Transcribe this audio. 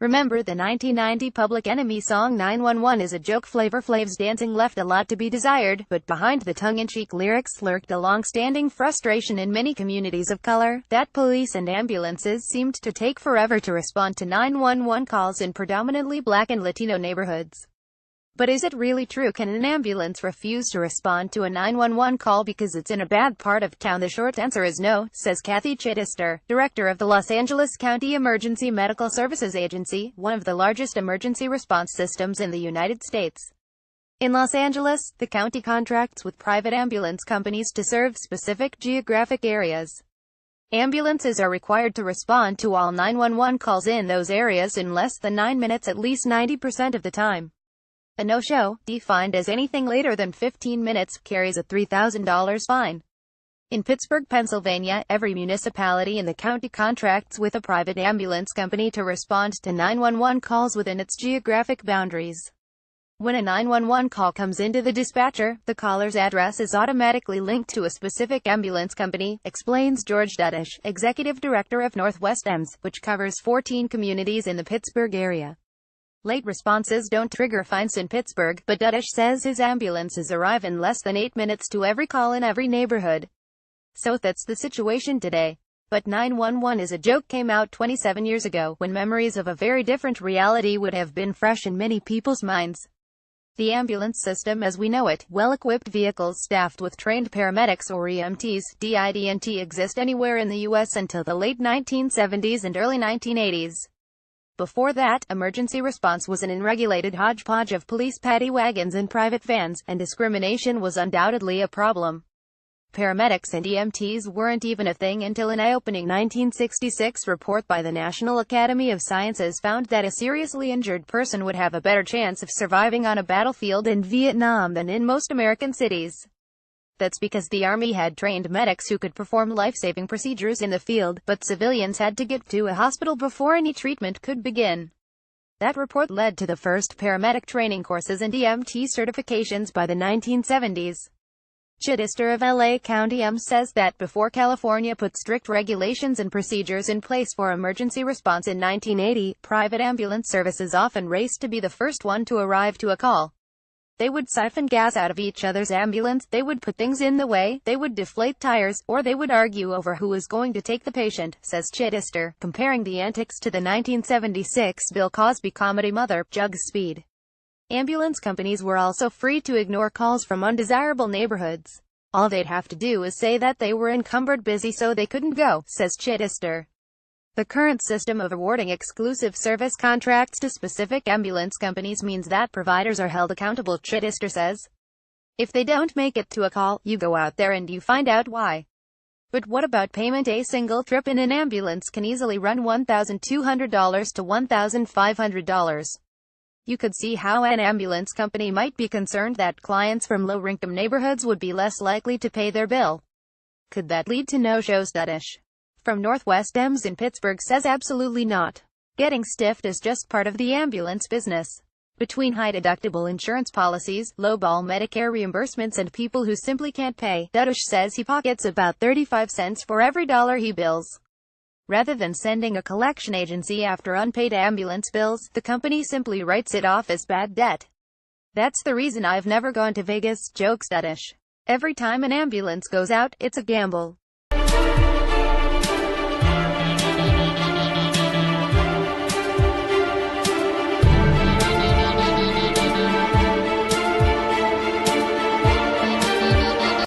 Remember the 1990 Public Enemy song 911 is a joke. Flavs dancing left a lot to be desired, but behind the tongue-in-cheek lyrics lurked a long-standing frustration in many communities of color, that police and ambulances seemed to take forever to respond to 911 calls in predominantly Black and Latino neighborhoods. But is it really true? Can an ambulance refuse to respond to a 911 call because it's in a bad part of town? The short answer is no, says Kathy Chittister, director of the Los Angeles County Emergency Medical Services Agency, one of the largest emergency response systems in the United States. In Los Angeles, the county contracts with private ambulance companies to serve specific geographic areas. Ambulances are required to respond to all 911 calls in those areas in less than 9 minutes at least 90% of the time. A no-show, defined as anything later than 15 minutes, carries a $3,000 fine. In Pittsburgh, Pennsylvania, every municipality in the county contracts with a private ambulance company to respond to 911 calls within its geographic boundaries. When a 911 call comes into the dispatcher, the caller's address is automatically linked to a specific ambulance company, explains George Duddish, executive director of Northwest EMS, which covers 14 communities in the Pittsburgh area. Late responses don't trigger fines in Pittsburgh, but Duddish says his ambulances arrive in less than 8 minutes to every call in every neighborhood. So that's the situation today. But 911 is a joke came out 27 years ago, when memories of a very different reality would have been fresh in many people's minds. The ambulance system as we know it, well-equipped vehicles staffed with trained paramedics or EMTs, didn't exist anywhere in the U.S. until the late 1970s and early 1980s. Before that, emergency response was an unregulated hodgepodge of police paddy wagons and private vans, and discrimination was undoubtedly a problem. Paramedics and EMTs weren't even a thing until an eye-opening 1966 report by the National Academy of Sciences found that a seriously injured person would have a better chance of surviving on a battlefield in Vietnam than in most American cities. That's because the Army had trained medics who could perform life-saving procedures in the field, but civilians had to get to a hospital before any treatment could begin. That report led to the first paramedic training courses and EMT certifications by the 1970s. Chittister of LA County EMS says that before California put strict regulations and procedures in place for emergency response in 1980, private ambulance services often raced to be the first one to arrive to a call. They would siphon gas out of each other's ambulance, they would put things in the way, they would deflate tires, or they would argue over who was going to take the patient, says Chittister, comparing the antics to the 1976 Bill Cosby comedy Mother, Jug's Speed. Ambulance companies were also free to ignore calls from undesirable neighborhoods. All they'd have to do is say that they were encumbered busy so they couldn't go, says Chittister. The current system of awarding exclusive service contracts to specific ambulance companies means that providers are held accountable, Chittister says. If they don't make it to a call, you go out there and you find out why. But what about payment? A single trip in an ambulance can easily run $1,200 to $1,500. You could see how an ambulance company might be concerned that clients from low-income neighborhoods would be less likely to pay their bill. Could that lead to no-shows? Duddish from Northwest EMS in Pittsburgh says absolutely not. Getting stiffed is just part of the ambulance business. Between high-deductible insurance policies, low-ball Medicare reimbursements and people who simply can't pay, Duddish says he pockets about 35 cents for every dollar he bills. Rather than sending a collection agency after unpaid ambulance bills, the company simply writes it off as bad debt. That's the reason I've never gone to Vegas, jokes Duddish. Every time an ambulance goes out, it's a gamble.